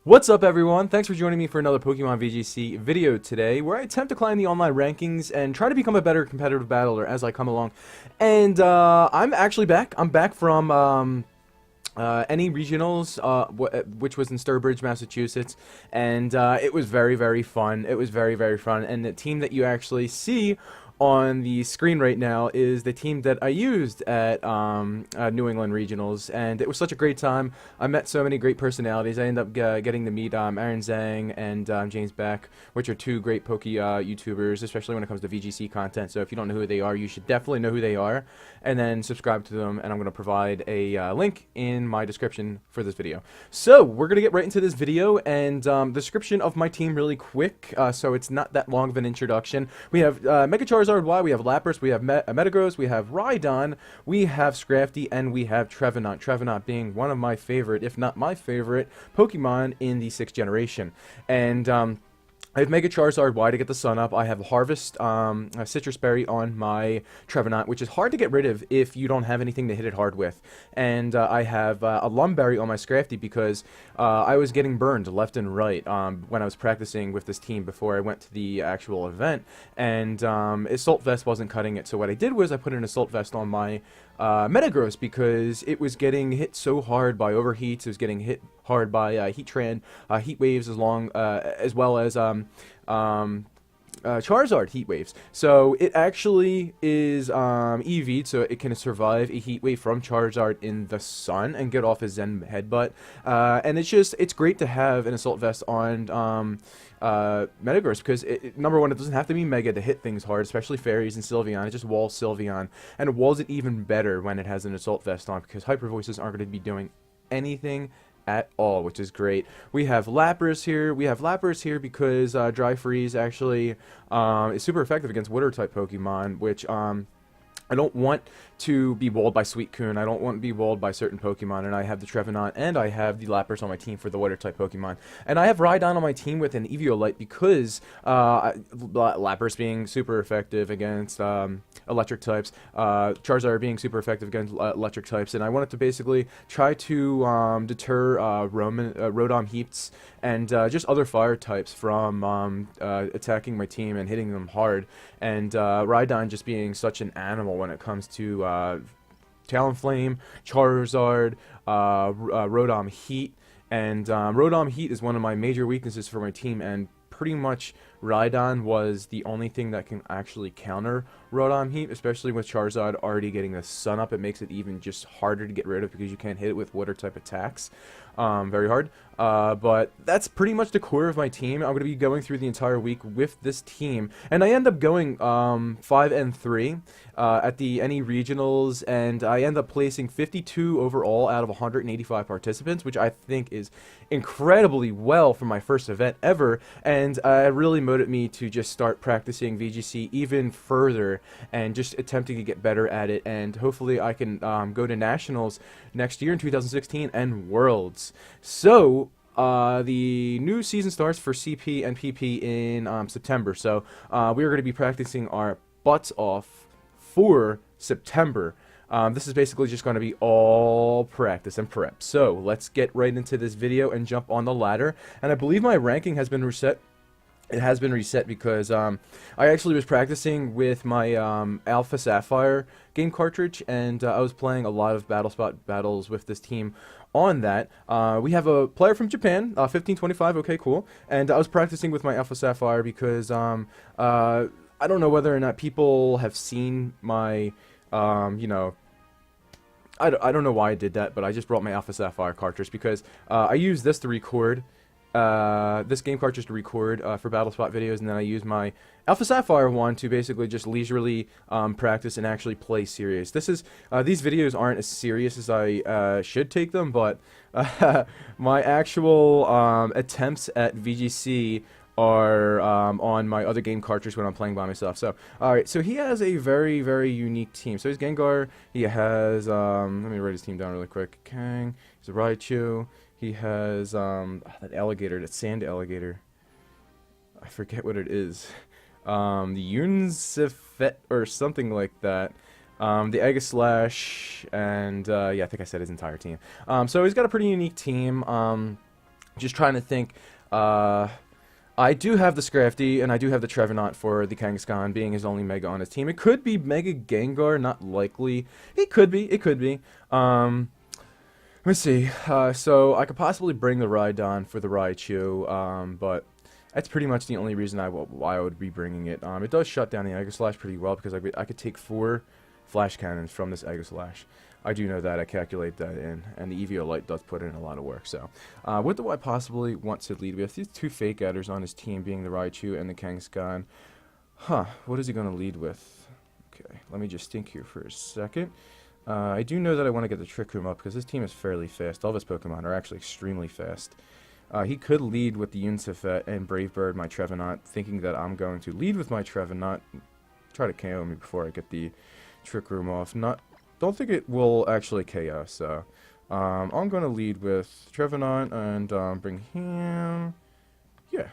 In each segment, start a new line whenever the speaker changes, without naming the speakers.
What's up, everyone? Thanks for joining me for another Pokemon VGC video today, where I attempt to climb the online rankings and try to become a better competitive battler as I come along. And I'm actually back. I'm back from NE Regionals, which was in Sturbridge, Massachusetts, and it was very, very fun. It was very, very fun. And the team that you actually see on the screen right now is the team that I used at New England Regionals, and it was such a great time. I met so many great personalities. I ended up getting to meet Aaron Zhang and James Beck, which are two great Poke YouTubers, especially when it comes to VGC content. So if you don't know who they are, you should definitely know who they are, and then subscribe to them, and I'm going to provide a link in my description for this video. So we're going to get right into this video, and description of my team really quick, so it's not that long of an introduction. We have Mega Charizard Y, we have Lapras, we have Metagross, we have Rhydon, we have Scrafty, and we have Trevenant. Trevenant being one of my favorite, if not my favorite, Pokemon in the 6th generation. And I have Mega Charizard Y to get the sun up. I have Harvest Citrus Berry on my Trevenant, which is hard to get rid of if you don't have anything to hit it hard with. And I have a Lumberry on my Scrafty because I was getting burned left and right when I was practicing with this team before I went to the actual event. And Assault Vest wasn't cutting it, so what I did was I put an Assault Vest on my Metagross because it was getting hit so hard by overheats. It was getting hit hard by Heatran, heat waves, as well as Charizard heat waves. So it actually is EV'd, so it can survive a heat wave from Charizard in the sun and get off his Zen headbutt. And it's great to have an Assault Vest on Metagross because number one, it doesn't have to be Mega to hit things hard, especially Fairies and Sylveon. It just walls Sylveon, and it walls it even better when it has an Assault Vest on because Hyper Voices aren't going to be doing anything at all, which is great. We have Lapras here. We have Lapras here because Dry Freeze actually is super effective against Water type Pokemon, which I don't want to be walled by Suicune. I don't want to be walled by certain Pokemon, and I have the Trevenant and I have the Lapras on my team for the Water-type Pokemon. And I have Rhydon on my team with an Eviolite because Lapras being super effective against electric types, Charizard being super effective against electric types, and I wanted to basically try to deter Rotom Heaps and just other fire types from attacking my team and hitting them hard. And Rhydon just being such an animal when it comes to Talonflame, Charizard, Rotom Heat, and Rotom Heat is one of my major weaknesses for my team, and pretty much Rhydon was the only thing that can actually counter Rotom Heat, especially with Charizard already getting the sun up. It makes it even just harder to get rid of because you can't hit it with water type attacks very hard. But that's pretty much the core of my team. I'm going to be going through the entire week with this team, and I end up going 5-3 at the NE Regionals, and I end up placing 52 overall out of 185 participants, which I think is incredibly well for my first event ever, and it really motivated me to just start practicing VGC even further and just attempting to get better at it, and hopefully I can go to Nationals next year in 2016 and Worlds. So the new season starts for CP and PP in September, so we are going to be practicing our butts off for September. This is basically just going to be all practice and prep. So let's get right into this video and jump on the ladder. And I believe my ranking has been reset. It has been reset because I actually was practicing with my Alpha Sapphire game cartridge, and I was playing a lot of Battle Spot battles with this team on that. We have a player from Japan, 1525, okay, cool. And I was practicing with my Alpha Sapphire because I don't know whether or not people have seen my, you know, I don't know why I did that, but I just brought my Alpha Sapphire cartridge because I use this to record this game cartridge to record for Battle Spot videos, and then I use my Alpha Sapphire one to basically just leisurely practice and actually play serious. This is these videos aren't as serious as I should take them, but my actual attempts at VGC are on my other game cartridge when I'm playing by myself. So, alright, so he has a very, very unique team. So he's Gengar, he has, let me write his team down really quick. Kang, he's a Raichu, he has, that alligator, that sand alligator. I forget what it is. The Unsifet, or something like that. The Aegislash, and, yeah, I think I said his entire team. So he's got a pretty unique team. Just trying to think. I do have the Scrafty, and I do have the Trevenant for the Kangaskhan, being his only Mega on his team. It could be Mega Gengar, not likely. It could be, it could be. Let me see. So I could possibly bring the Rhydon for the Raichu, but that's pretty much the only reason why I would be bringing it. It does shut down the Aegislash pretty well, because I could take 4 Flash Cannons from this Aegislash. I do know that. I calculate that in, and the Eviolite does put in a lot of work. So, what do I possibly want to lead with? These 2 Fake Outers on his team, being the Raichu and the Kangaskhan. Huh, what is he going to lead with? Okay, let me just think here for a second. I do know that I want to get the Trick Room up, because his team is fairly fast. All of his Pokemon are actually extremely fast. He could lead with the Unsafet and Brave Bird my Trevenant, thinking that I'm going to lead with my Trevenant, try to KO me before I get the Trick Room off. Don't think it will actually KO, so I'm going to lead with Trevenant and bring him. Yeah.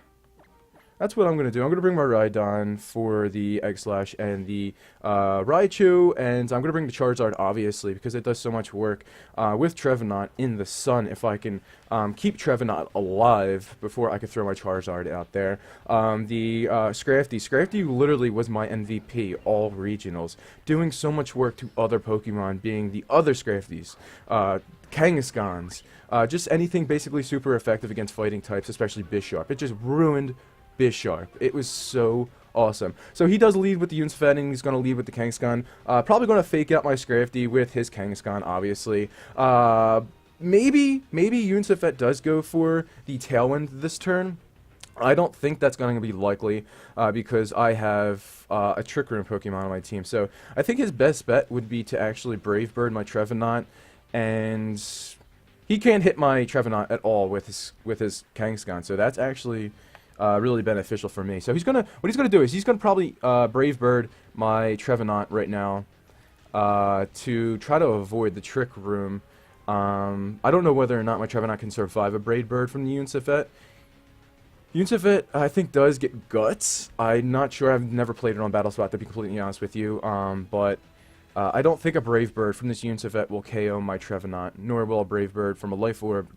That's what I'm going to do. I'm going to bring my Rhydon for the Aegislash and the Raichu, and I'm going to bring the Charizard, obviously, because it does so much work with Trevenant in the sun. If I can keep Trevenant alive before I could throw my Charizard out there. The Scrafty literally was my MVP all regionals, doing so much work to other Pokemon, being the other Scrafties, Kangaskhan's, just anything basically super effective against fighting types, especially Bisharp. It just ruined Bisharp. It was so awesome. So he does lead with the Unsafet, and he's going to lead with the Kangaskhan. Probably going to fake out my Scrafty with his Kangaskhan, obviously. Maybe Unsafet does go for the Tailwind this turn. I don't think that's going to be likely because I have a Trick Room Pokemon on my team. So I think his best bet would be to actually Brave Bird my Trevenant, and he can't hit my Trevenant at all with his Kangaskhan. So that's actually really beneficial for me. So what he's gonna do is he's gonna probably Brave Bird my Trevenant right now to try to avoid the Trick Room. I don't know whether or not my Trevenant can survive a Brave Bird from the Unsafet. Unsafet, I think, does get Guts. I'm not sure. I've never played it on Battle Spot, to be completely honest with you. But I don't think a Brave Bird from this Unsafet will KO my Trevenant, nor will a Brave Bird from a Life Orb.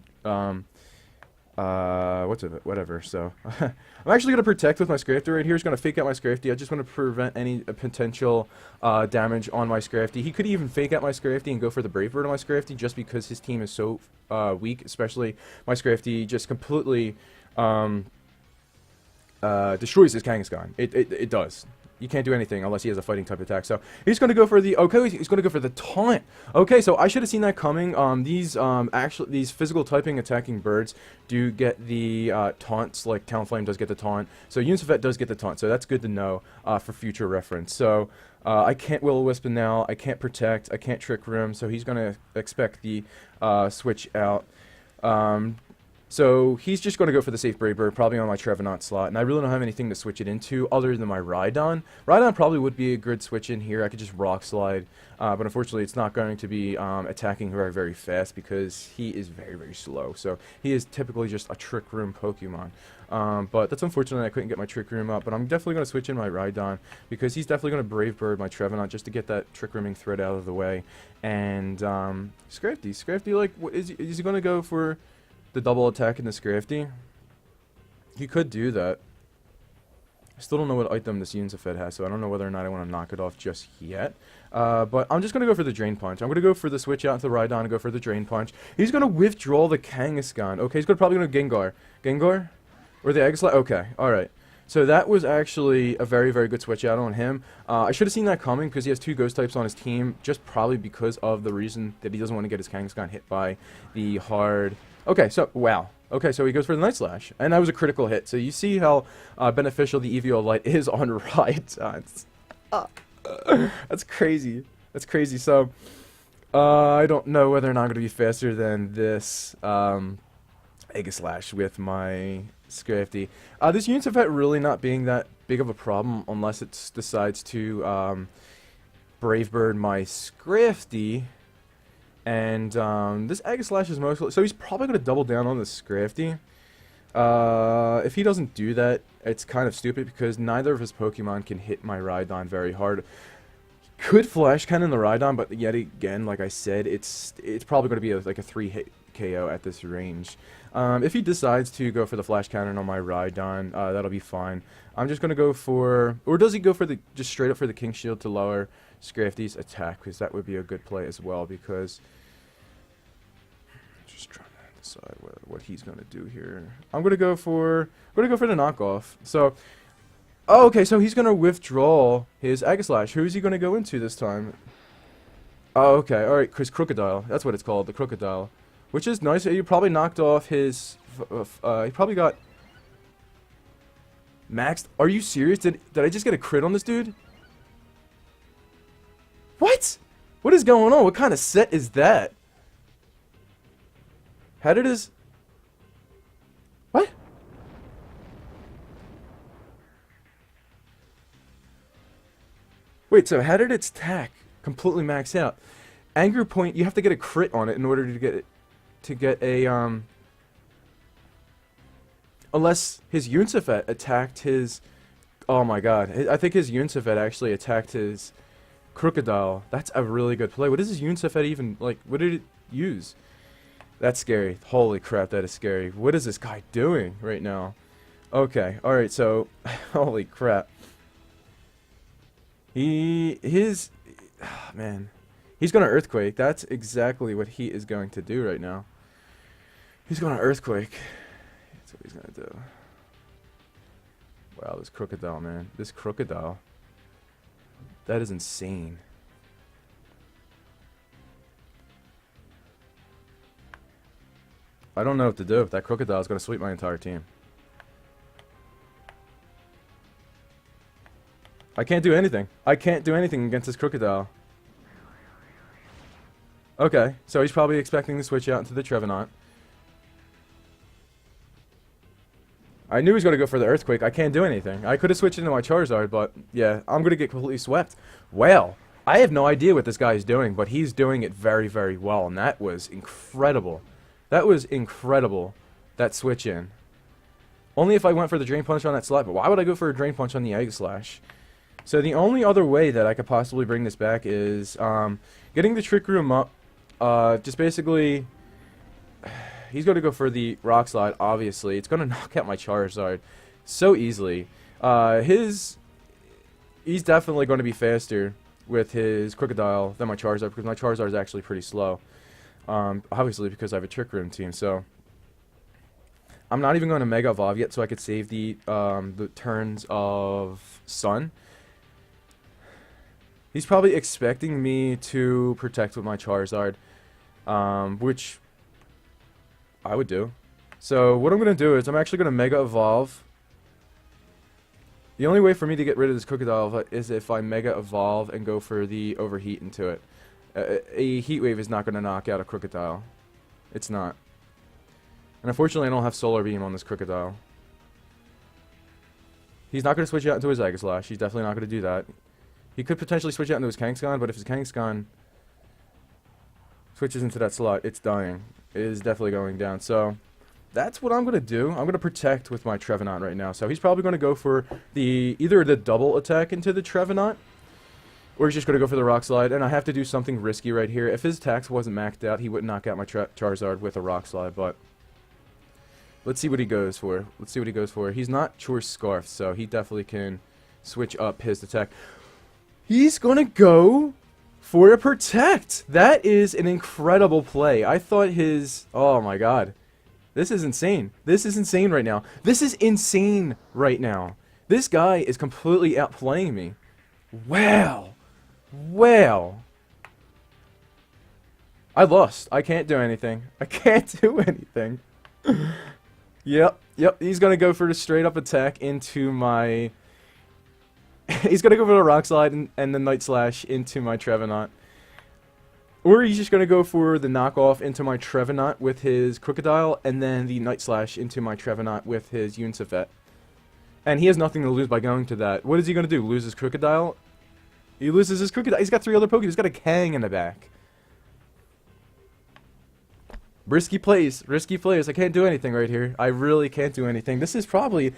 Whatever, so I'm actually going to protect with my Scrafty right here. He's going to fake out my Scrafty. I just want to prevent any potential damage on my Scrafty. He could even fake out my Scrafty and go for the Brave Bird on my Scrafty, just because his team is so weak, especially my Scrafty just completely destroys his Kangaskhan. It does. You can't do anything unless he has a fighting type attack. So he's going to go for the he's going to go for the taunt. Okay, so I should have seen that coming. These physical typing attacking birds do get the taunts, like Talonflame does get the taunt. So Unsafet does get the taunt. So that's good to know for future reference. So I can't Will-O-Wisp now. I can't protect. I can't Trick Room. So he's going to expect the switch out. So he's just going to go for the safe Brave Bird, probably on my Trevenant slot, and I really don't have anything to switch it into other than my Rhydon. Rhydon probably would be a good switch in here. I could just Rock Slide, but unfortunately it's not going to be attacking very, very fast because he is very, very slow. So he is typically just a Trick Room Pokemon. But that's unfortunate I couldn't get my Trick Room up, but I'm definitely going to switch in my Rhydon because he's definitely going to Brave Bird my Trevenant just to get that Trick Rooming threat out of the way. And Scrafty, like, is he going to go for the double attack in the Scrafty? He could do that. I still don't know what item this Unsafet has, so I don't know whether or not I want to knock it off just yet. But I'm just going to go for the Drain Punch. I'm going to go for the switch out into the Rhydon and go for the Drain Punch. He's going to withdraw the Kangaskhan. Okay, he's probably going to Gengar. Gengar? Or the Aegislash? Okay, alright. So that was actually a very, very good switch out on him. I should have seen that coming because he has 2 ghost types on his team, just probably because of the reason that he doesn't want to get his Kangaskhan hit by the hard... Okay, so, wow. Okay, so he goes for the Night Slash, and that was a critical hit. So you see how beneficial the Eviolite is on Rhydons. That's crazy. That's crazy. So, I don't know whether or not I'm going to be faster than this Aegislash with my Scrafty. This Unsafet really not being that big of a problem unless it decides to Brave Bird my Scrafty. And this Aegislash is mostly... So he's probably going to double down on the Scrafty. If he doesn't do that, it's kind of stupid because neither of his Pokemon can hit my Rhydon very hard. He could Flash Cannon the Rhydon, but yet again, like I said, it's probably going to be like a 3-hit KO at this range. If he decides to go for the flash cannon on my Rhydon, that'll be fine. I'm just gonna go for, or does he go for the just straight up for the King Shield to lower Scrafty's attack? Because that would be a good play as well. Because just trying to decide what he's gonna do here. I'm gonna go for the knockoff. So, oh, okay. So he's gonna withdraw his Aegislash. Who is he gonna go into this time? Oh, okay. All right, Chris Crocodile. That's what it's called, the Crocodile. Which is nice. He probably knocked off his... he probably got... maxed. Are you serious? Did I just get a crit on this dude? What? What is going on? What kind of set is that? How did his... What? Wait, so how did its attack completely max out? Anger point, you have to get a crit on it in order to get a unless his Yunsifet attacked his, oh my god, I think his Yunsifet actually attacked his Crocodile. That's a really good play. What does his Yunsifet even, like, what did it use? That's scary. Holy crap, that is scary. What is this guy doing right now? Okay, alright, so holy crap. Man, he's gonna Earthquake. That's exactly what he is going to do right now. He's gonna Earthquake. That's what he's gonna do. Wow, this Crocodile, man. This Crocodile. That is insane. I don't know what to do. That Crocodile is gonna sweep my entire team. I can't do anything. I can't do anything against this Crocodile. Okay, so he's probably expecting to switch out into the Trevenant. I knew he was going to go for the Earthquake. I can't do anything. I could have switched into my Charizard, but yeah, I'm going to get completely swept. Well, I have no idea what this guy is doing, but he's doing it very, very well, and that was incredible. That was incredible, that switch in. Only if I went for the Drain Punch on that slot, but why would I go for a Drain Punch on the Aegislash? So the only other way that I could possibly bring this back is getting the Trick Room up. Just basically, he's going to go for the Rock Slide, obviously. It's going to knock out my Charizard so easily. He's definitely going to be faster with his Crocodile than my Charizard, because my Charizard is actually pretty slow. Obviously, because I have a Trick Room team, so... I'm not even going to Mega Evolve yet, so I could save the turns of Sun. He's probably expecting me to protect with my Charizard, which I would do. So what I'm going to do is I'm actually going to Mega Evolve. The only way for me to get rid of this Crocodile is if I Mega Evolve and go for the Overheat into it. A Heat Wave is not going to knock out a Crocodile. It's not. And unfortunately I don't have Solar Beam on this Crocodile. He's not going to switch out into his Aegislash. He's definitely not going to do that. He could potentially switch out into his Kangaskhan, but if his Kangaskhan switches into that slot, it's dying. It is definitely going down. So that's what I'm going to do. I'm going to protect with my Trevenant right now. So he's probably going to go for either the double attack into the Trevenant, or he's just going to go for the Rock Slide. And I have to do something risky right here. If his attacks wasn't maxed out, he wouldn't knock out my Charizard with a Rock Slide, but... let's see what he goes for. Let's see what he goes for. He's not Choice Scarf, so he definitely can switch up his attack. He's gonna go for a Protect. That is an incredible play. I thought his... oh my god. This is insane. This is insane right now. This is insane right now. This guy is completely outplaying me. Wow. Wow. I lost. I can't do anything. I can't do anything. Yep, he's going to go for the straight up attack into my... he's going to go for the Rock Slide and the Night Slash into my Trevenant. Or he's just going to go for the knockoff into my Trevenant with his Crocodile, and then the Night Slash into my Trevenant with his Yunsifet. And he has nothing to lose by going to that. What is he going to do, lose his Crocodile? He loses his Crocodile. He's got 3 other Pokemon. He's got a Kang in the back. Risky plays. Risky plays. I can't do anything right here. I really can't do anything. This is probably...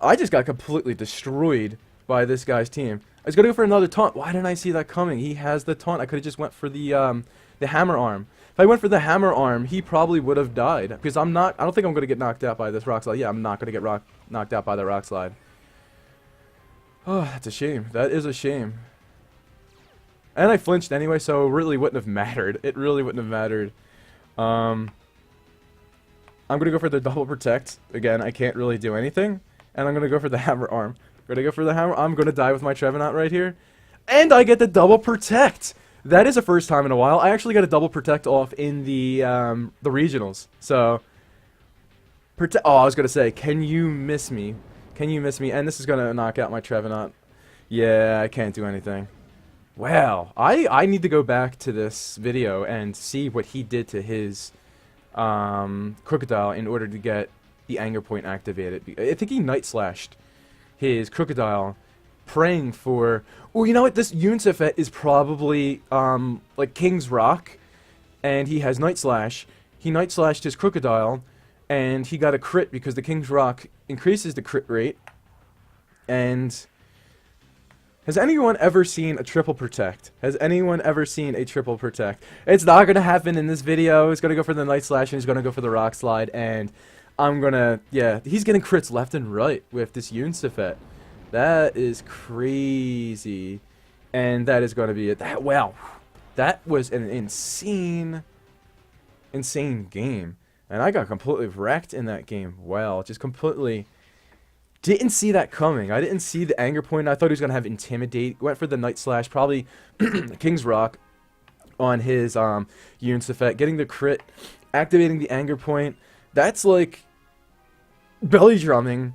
I just got completely destroyed by this guy's team. I was going to go for another taunt. Why didn't I see that coming? He has the taunt. I could have just went for the the hammer arm. If I went for the hammer arm, he probably would have died. Because I don't think I'm going to get knocked out by this rock slide. Yeah, I'm not going to get knocked out by the rock slide. Oh, that's a shame. That is a shame. And I flinched anyway, so it really wouldn't have mattered. It really wouldn't have mattered. I'm going to go for the double protect. Again, I can't really do anything. And I'm going to go for the hammer arm. Going to go for the hammer. I'm going to die with my Trevenant right here. And I get the double protect. That is the first time in a while. I actually got a double protect off in the regionals. So, oh, I was going to say, can you miss me? Can you miss me? And this is going to knock out my Trevenant. Yeah, I can't do anything. Wow. I need to go back to this video and see what he did to his Crocodile in order to get the Anger Point activated. I think he Night Slashed his Crocodile, praying for... Oh, you know what? This Yunsifet is probably like King's Rock, and he has Night Slash. He Night Slashed his Crocodile, and he got a crit because the King's Rock increases the crit rate. And has anyone ever seen a triple protect? Has anyone ever seen a triple protect? It's not going to happen in this video. He's going to go for the Night Slash, and he's going to go for the Rock Slide, and I'm going to... Yeah, he's getting crits left and right with this Yunsifet. That is crazy. And that is going to be it. Wow. That was an insane game. And I got completely wrecked in that game. Wow, just completely... Didn't see that coming. I didn't see the Anger Point. I thought he was going to have Intimidate. Went for the Night Slash, probably King's Rock on his Yunsifet. Getting the crit, activating the Anger Point. That's like belly drumming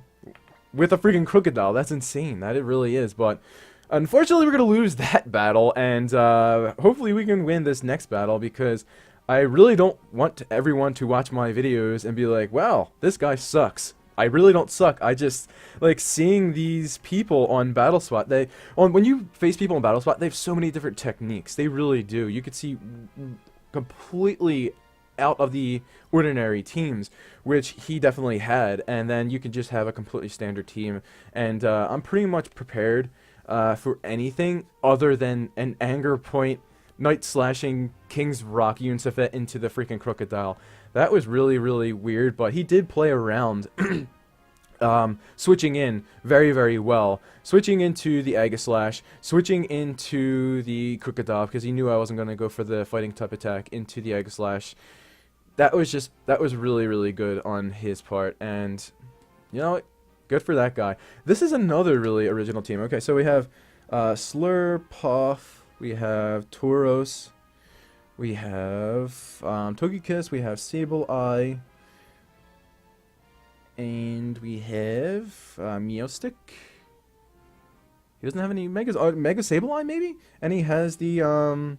with a freaking Crocodile. That's insane. That it really is. But unfortunately, we're going to lose that battle. And hopefully we can win this next battle, because I really don't want everyone to watch my videos and be like, wow, this guy sucks. I really don't suck. I just like seeing these people on BattleSpot. When you face people on BattleSpot, they have so many different techniques. They really do. You could see completely out of the ordinary teams, which he definitely had, and then you can just have a completely standard team. And I'm pretty much prepared for anything other than an Anger Point Night Slashing King's Rock Yunsifet into the freaking Crocodile. That was really, really weird, but he did play around, switching in very, very well. Switching into the Aegislash, switching into the Crocodile, because he knew I wasn't going to go for the fighting type attack into the Aegislash. That was really, really good on his part, and, you know, good for that guy. This is another really original team. Okay, so we have Slurpuff, we have Tauros, we have Togekiss, we have Sableye, and we have Meowstic. He doesn't have any Megas. Mega Sableye, maybe? And he has the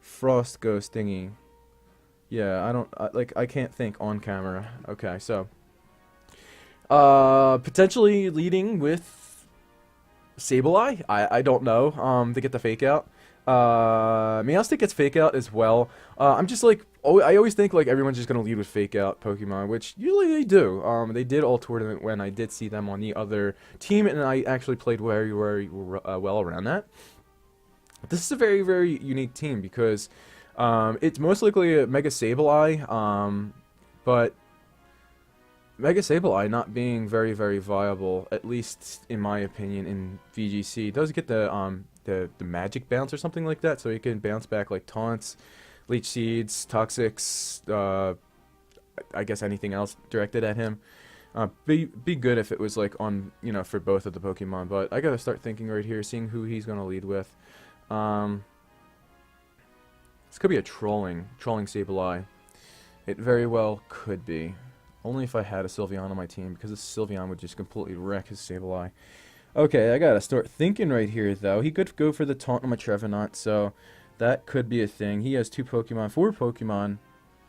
Frost Ghost thingy. Yeah, I can't think on camera. Okay, so potentially leading with Sableye. I don't know. To get the fake out. Meowstic gets fake out as well. I'm just like, I always think like everyone's just gonna lead with fake out Pokemon, which usually they do. They did all tournament when I did see them on the other team, and I actually played very, very well around that. This is a very, very unique team because it's most likely a Mega Sableye, but Mega Sableye not being very, very viable, at least in my opinion, in VGC. It does get the magic bounce or something like that, so he can bounce back like taunts, leech seeds, toxics, I guess anything else directed at him. Be good if it was like on, you know, for both of the Pokemon, but I gotta start thinking right here, seeing who he's gonna lead with. This could be a trolling Sableye. It very well could be. Only if I had a Sylveon on my team, because this Sylveon would just completely wreck his Sableye. Okay, I gotta start thinking right here, though. He could go for the taunt on my Trevenant, so that could be a thing. He has 4 Pokemon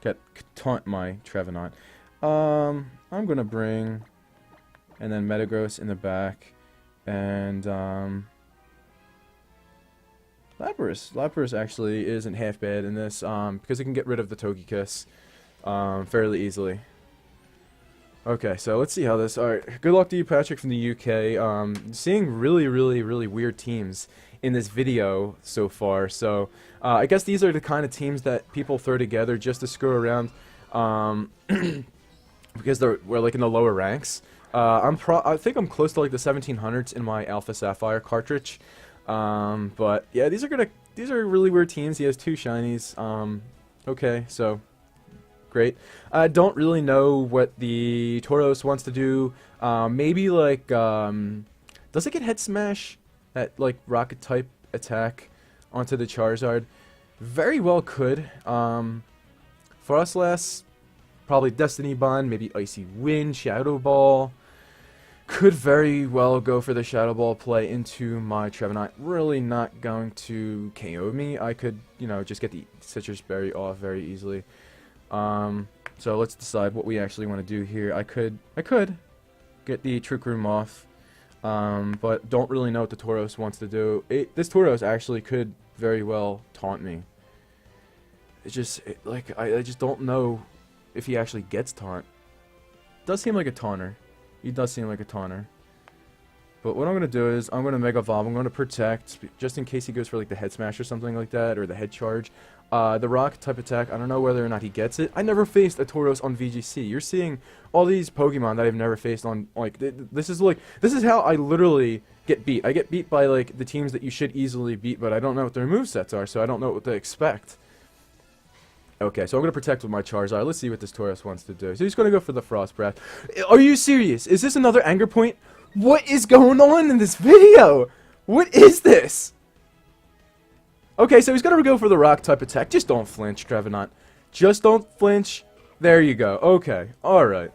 that taunt my Trevenant. I'm gonna bring, and then Metagross in the back, and Lapras. Lapras actually isn't half bad in this, because it can get rid of the Togekiss fairly easily. Okay, so let's see how this... Alright, good luck to you, Patrick, from the UK. Seeing really, really, really weird teams in this video so far. So I guess these are the kind of teams that people throw together just to screw around, because we're like in the lower ranks. I think I'm close to like the 1700s in my Alpha Sapphire cartridge. But yeah, these are really weird teams. He has 2 shinies. Okay, so great. I don't really know what the Tauros wants to do. Maybe like, does it get head smash? That like rocket type attack onto the Charizard? Very well could. Frostlass, probably Destiny Bond, maybe Icy Wind, Shadow Ball. Could very well go for the Shadow Ball play into my Trevenant. Really not going to KO me. I could, you know, just get the Citrus Berry off very easily. So let's decide what we actually want to do here. I could get the Trick Room off, but don't really know what the Tauros wants to do. This Tauros actually could very well taunt me. It's just, I just don't know if he actually gets taunt. Does seem like a taunter. He does seem like a taunter. But what I'm going to do is, I'm going to Mega Evolve. I'm going to Protect, just in case he goes for like the Head Smash or something like that, or the Head Charge. The Rock type attack, I don't know whether or not he gets it. I never faced a Tauros on VGC. You're seeing all these Pokemon that I've never faced on, like, this is how I literally get beat. I get beat by, like, the teams that you should easily beat, but I don't know what their movesets are, so I don't know what to expect. Okay, so I'm going to Protect with my Charizard. Let's see what this Tauros wants to do. So he's going to go for the Frost Breath. Are you serious? Is this another Anger Point? What is going on in this video? What is this? Okay, so he's going to go for the Rock type attack. Just don't flinch, Trevenant. Just don't flinch. There you go. Okay, alright.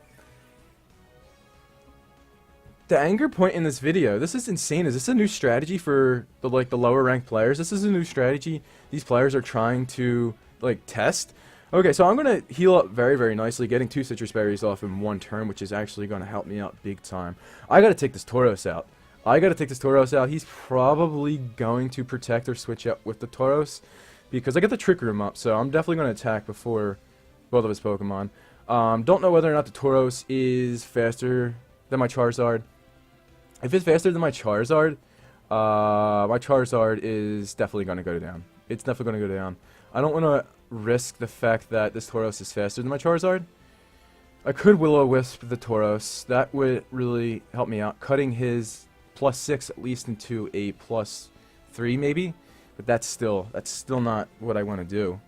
The Anger Point in this video, this is insane. Is this a new strategy for the lower ranked players? This is a new strategy these players are trying to test. Okay, so I'm gonna heal up very, very nicely, getting 2 Citrus Berries off in 1 turn, which is actually gonna help me out big time. I gotta take this Tauros out. He's probably going to Protect or switch out with the Tauros, because I got the Trick Room up, so I'm definitely gonna attack before both of his Pokemon. Don't know whether or not the Tauros is faster than my Charizard. If it's faster than my Charizard is definitely gonna go down. It's definitely gonna go down. I don't want to risk the fact that this Tauros is faster than my Charizard. I could Will-O-Wisp the Tauros. That would really help me out. Cutting his +6 at least into a +3 maybe. But that's still not what I want to do.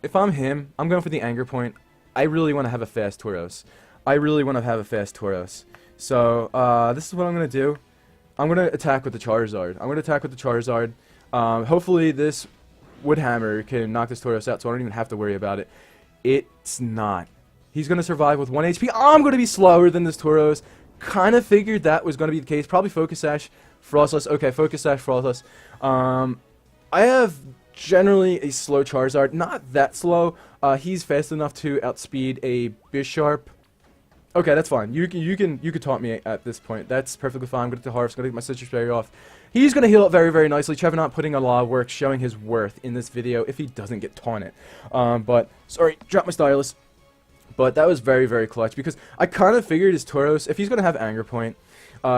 If I'm him, I'm going for the Anger Point. I really want to have a fast Tauros. So, this is what I'm going to do. I'm going to attack with the Charizard. Hopefully this Wood Hammer can knock this Tauros out, so I don't even have to worry about it. It's not. He's going to survive with 1 HP. I'm going to be slower than this Tauros. Kind of figured that was going to be the case. Probably Focus Sash, Frostless. Okay, Focus Sash, Frostless. I have generally a slow Charizard. Not that slow. He's fast enough to outspeed a Bisharp. Okay, that's fine. You could taunt me at this point. That's perfectly fine. I'm gonna get the Harvest, gonna get my Citrus Berry off. He's gonna heal up very, very nicely. Trevenant putting a lot of work, showing his worth in this video if he doesn't get taunted. But sorry, drop my stylus. But that was very, very clutch because I kind of figured his Tauros, if he's gonna have Anger Point,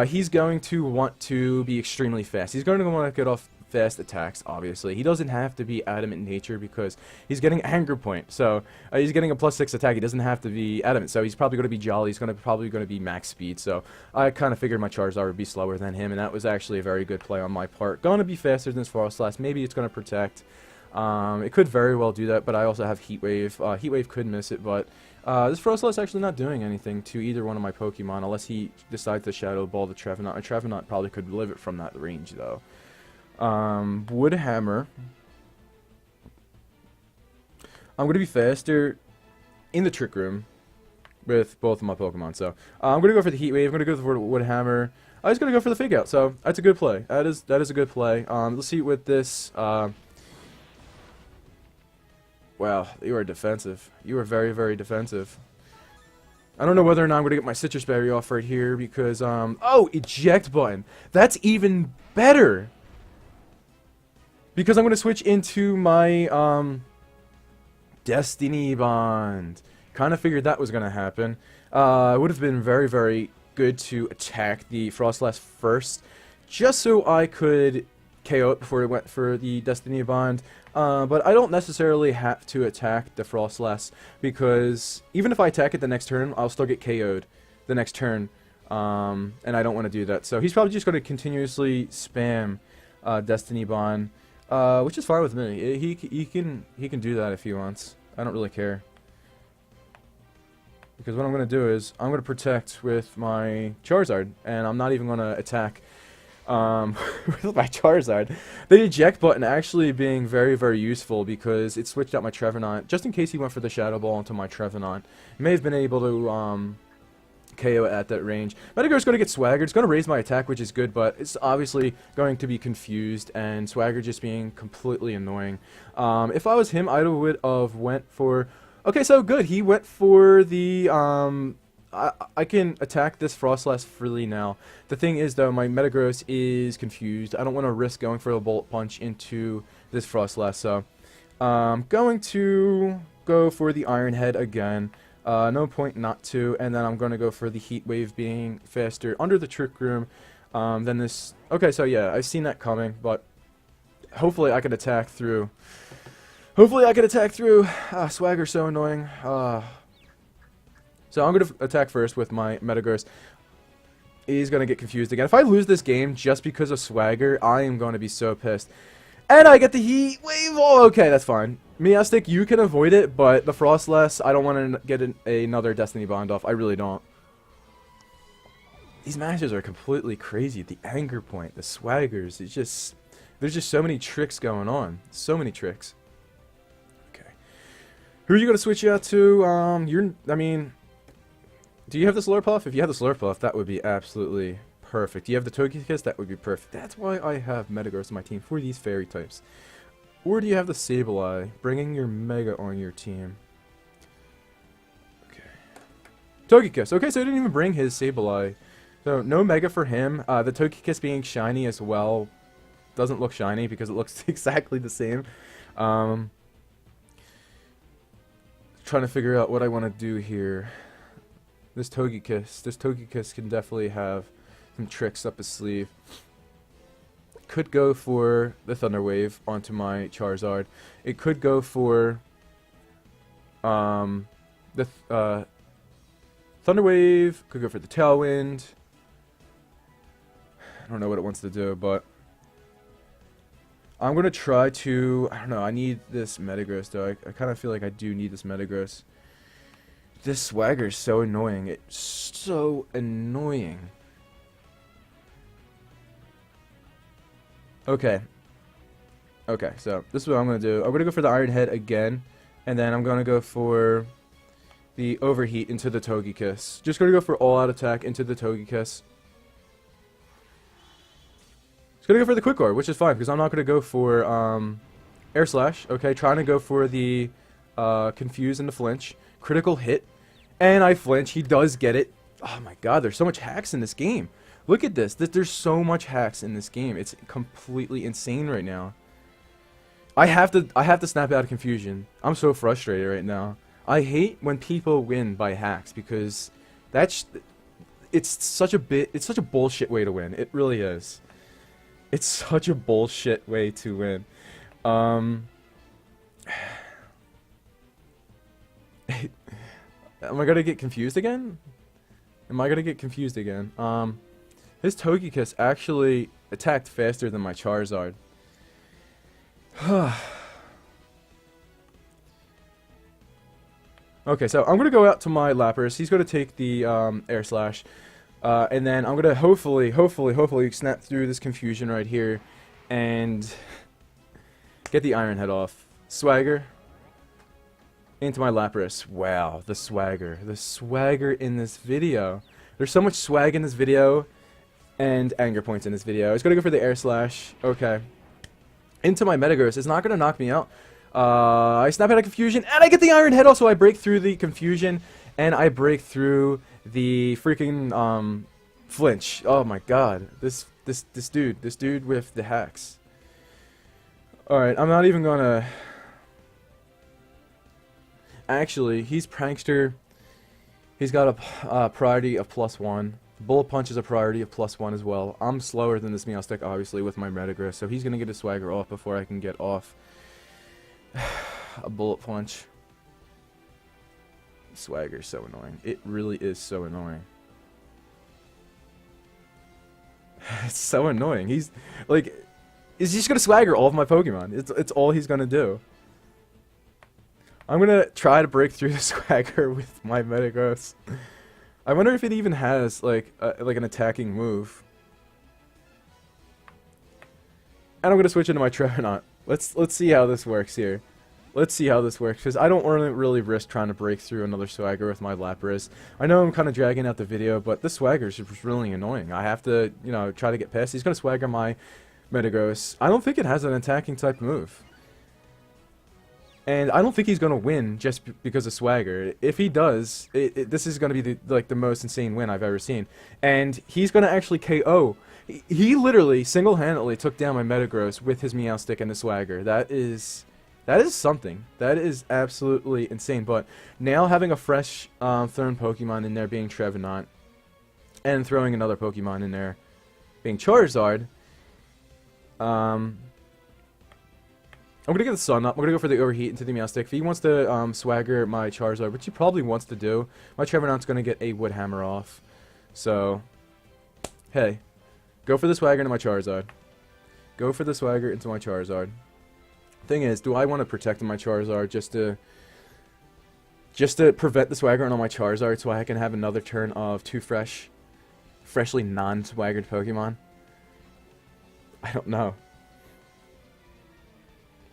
he's going to want to be extremely fast. He's going to want to get off fast attacks, obviously. He doesn't have to be adamant in nature because he's getting Anger Point. So he's getting a +6 attack. He doesn't have to be adamant. So he's probably going to be jolly. He's probably going to be max speed. So I kind of figured my Charizard would be slower than him, and that was actually a very good play on my part. Going to be faster than his Frostlass. Maybe it's going to Protect. It could very well do that, but I also have Heat Wave. Heat Wave could miss it, but this Frostlass is actually not doing anything to either one of my Pokemon unless he decides to Shadow Ball the Trevenant. A Trevenant probably could live it from that range, though. Wood Hammer. I'm going to be faster in the Trick Room with both of my Pokemon. So I'm going to go for the Heat Wave. I'm going to go for the Wood Hammer. I was going to go for the Fake Out. So that's a good play. That is a good play. Let's see with this. Wow, you are defensive. You are very, very defensive. I don't know whether or not I'm going to get my Citrus Berry off right here because, oh, Eject Button. That's even better. Because I'm going to switch into my, Destiny Bond. Kind of figured that was going to happen. It would have been very, very good to attack the Frostlass first, just so I could KO it before it went for the Destiny Bond. But I don't necessarily have to attack the Frostlass, because even if I attack it the next turn, I'll still get KO'd the next turn. And I don't want to do that. So he's probably just going to continuously spam Destiny Bond, which is fine with me. He can do that if he wants. I don't really care. Because what I'm going to do is, I'm going to protect with my Charizard, and I'm not even going to attack with my Charizard. The eject button actually being very, very useful, because it switched out my Trevenant, just in case he went for the Shadow Ball into my Trevenant. May have been able to KO at that range. Metagross going to get Swagger. It's going to raise my attack, which is good, but it's obviously going to be confused, and Swagger just being completely annoying. If I was him, I would have went for... Okay, so good. He went for the, I can attack this Frostlass freely now. The thing is, though, my Metagross is confused. I don't want to risk going for a Bullet Punch into this Frostlass, so I'm going to go for the Iron Head again. No point not to, and then I'm going to go for the Heat Wave being faster under the Trick Room than this. Okay, so yeah, I've seen that coming, but hopefully I can attack through... Swagger's so annoying. So I'm going to attack first with my Metagross. He's going to get confused again. If I lose this game just because of Swagger, I am going to be so pissed. And I get the Heat Wave. Oh, okay, that's fine. Miastic, you can avoid it, but the Frostlass, I don't want to get another Destiny Bond off. I really don't. These matches are completely crazy. The Anger Point, the Swaggers, it's just... There's just so many tricks going on. So many tricks. Who are you going to switch out to? I mean, do you have the Slurpuff? If you have the Slurpuff, that would be absolutely perfect. Do you have the Togekiss? That would be perfect. That's why I have Metagross on my team, for these fairy types. Or do you have the Sableye, bringing your Mega on your team? Okay. Togekiss. Okay, so I didn't even bring his Sableye. So, no Mega for him. The Togekiss being shiny as well doesn't look shiny because it looks exactly the same. Trying to figure out what I want to do here. This Togekiss can definitely have some tricks up his sleeve. Could go for the Thunder Wave onto my Charizard. It could go for the Thunder Wave. Could go for the Tailwind. I don't know what it wants to do, but I'm going to try to... I don't know, I need this Metagross, though. I kind of feel like I do need this Metagross. This Swagger is so annoying. It's so annoying. Okay. Okay, so this is what I'm going to do. I'm going to go for the Iron Head again, and then I'm going to go for the Overheat into the Togekiss. Just going to go for all-out attack into the Togekiss. It's going to go for the Quick Guard, which is fine, because I'm not going to go for Air Slash. Okay, trying to go for the Confuse and the Flinch. Critical hit, and I flinch. He does get it. Oh my god, there's so much hacks in this game. Look at this. There's so much hacks in this game. It's completely insane right now. I have to snap out of Confusion. I'm so frustrated right now. I hate when people win by hacks, because it's such a bullshit way to win. It really is. It's such a bullshit way to win. Am I gonna get confused again? His Togekiss actually attacked faster than my Charizard. Okay, so I'm gonna go out to my Lapras. He's gonna take the Air Slash. And then I'm gonna hopefully snap through this Confusion right here and get the Iron Head off. Swagger into my Lapras. Wow, the swagger in this video. There's so much swag in this video, and anger points in this video. It's gonna go for the Air Slash. Okay, into my Metagross. It's not gonna knock me out. I snap out of Confusion, and I get the Iron Head. Also, I break through the Confusion, and I break through the freaking Flinch. Oh my god, this dude with the hacks. All right, I'm not even gonna. actually, he's Prankster. He's got a priority of +1. Bullet Punch is a priority of +1 as well. I'm slower than this Meowstic, obviously, with my Metagross, so he's going to get a Swagger off before I can get off a Bullet Punch. Swagger's so annoying. It really is so annoying. It's so annoying. He's like, he's just going to Swagger all of my Pokemon. It's all he's going to do. I'm going to try to break through the Swagger with my Metagross. I wonder if it even has like an attacking move. And I'm gonna switch into my Trevenant. Let's see how this works here. Let's see how this works, because I don't really risk trying to break through another Swagger with my Lapras. I know I'm kind of dragging out the video, but this Swagger is just really annoying. I have to, you know, try to get past. He's gonna Swagger my Metagross. I don't think it has an attacking type move. And I don't think he's gonna win just because of Swagger. If he does, this is gonna be the most insane win I've ever seen. And he's gonna actually KO. He literally single-handedly took down my Metagross with his Meowstic and the Swagger. That is something. That is absolutely insane. But now having a fresh third Pokemon in there being Trevenant, and throwing another Pokemon in there being Charizard, I'm gonna get the Sun up. I'm gonna go for the Overheat into the Meowstic. If he wants to Swagger my Charizard, which he probably wants to do, my Trevenant's gonna get a Wood Hammer off. So, hey, go for the Swagger into my Charizard. Go for the Swagger into my Charizard. Thing is, do I want to protect my Charizard just to prevent the Swagger on my Charizard so I can have another turn of two freshly non-Swaggered Pokemon? I don't know.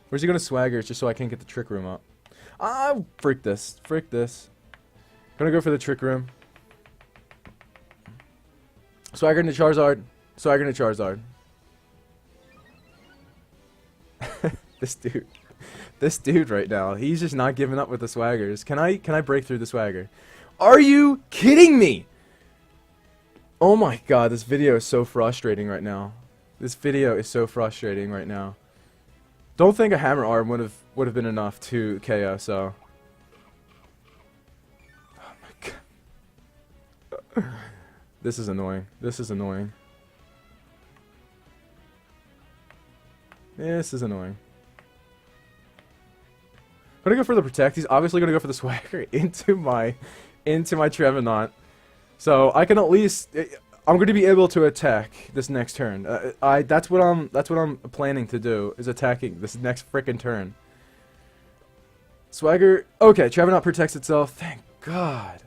Where's he gonna Swagger just so I can't get the Trick Room up? Ah, frick this. Frick this. Gonna go for the Trick Room. Swagger into Charizard. Swagger into Charizard. This dude right now, he's just not giving up with the Swaggers. Can I break through the Swagger? Are you kidding me? Oh my god, this video is so frustrating right now. This video is so frustrating right now. Don't think a Hammer Arm would have been enough to KO, so. Oh my god. This is annoying. This is annoying. This is annoying. I'm gonna go for the Protect. He's obviously gonna go for the Swagger into my Trevenant. So I can at least, I'm going to be able to attack this next turn. That's what I'm planning to do, is attacking this next frickin' turn. Swagger. Okay, Trevenant protects itself. Thank God.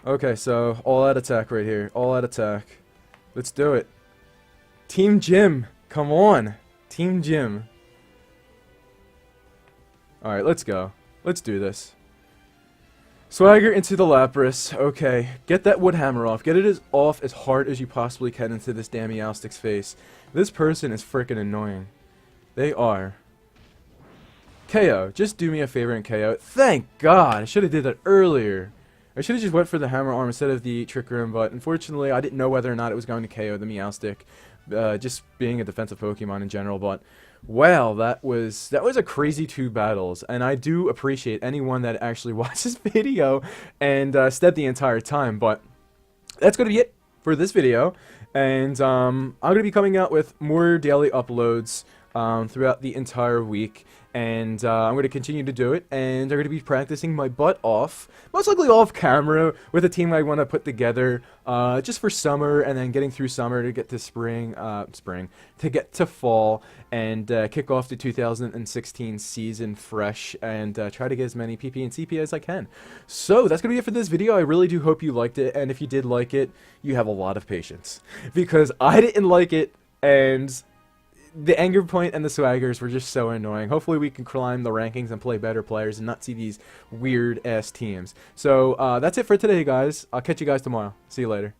Okay, so all out attack right here. All out attack. Let's do it. Team Jim. Come on. Team Jim. Alright, let's go. Let's do this. Swagger into the Lapras. Okay, get that Wood Hammer off. Get it off as hard as you possibly can into this damn Meowstic's face. This person is freaking annoying. They are. KO. Just do me a favor and KO. Thank God. I should have did that earlier. I should have just went for the Hammer Arm instead of the Trick Room, but unfortunately I didn't know whether or not it was going to KO the Meowstic. Just being a defensive Pokemon in general, but wow, that was a crazy 2 battles, and I do appreciate anyone that actually watched this video and stayed the entire time. But that's going to be it for this video, and I'm going to be coming out with more daily uploads throughout the entire week, and I'm going to continue to do it, and I'm going to be practicing my butt off, most likely off camera, with a team I want to put together just for summer, and then getting through summer to get to spring, to get to fall, and kick off the 2016 season fresh, and try to get as many PP and CP as I can. So that's going to be it for this video. I really do hope you liked it, and if you did like it, you have a lot of patience, because I didn't like it, and the Anger Point and the Swaggers were just so annoying. Hopefully we can climb the rankings and play better players and not see these weird-ass teams. So that's it for today, guys. I'll catch you guys tomorrow. See you later.